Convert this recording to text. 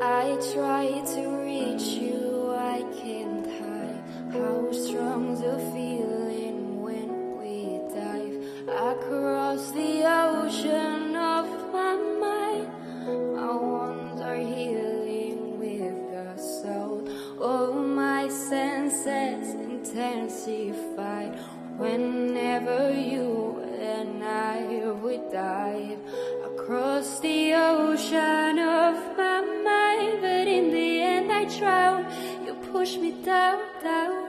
I try to reach you, I can't hide how strong's the feeling when we dive across the ocean of my mind. My wounds are healing with the salt of my senses intensified whenever you and I would dive across the ocean of my mind. But in the end I drown, you push me down, down.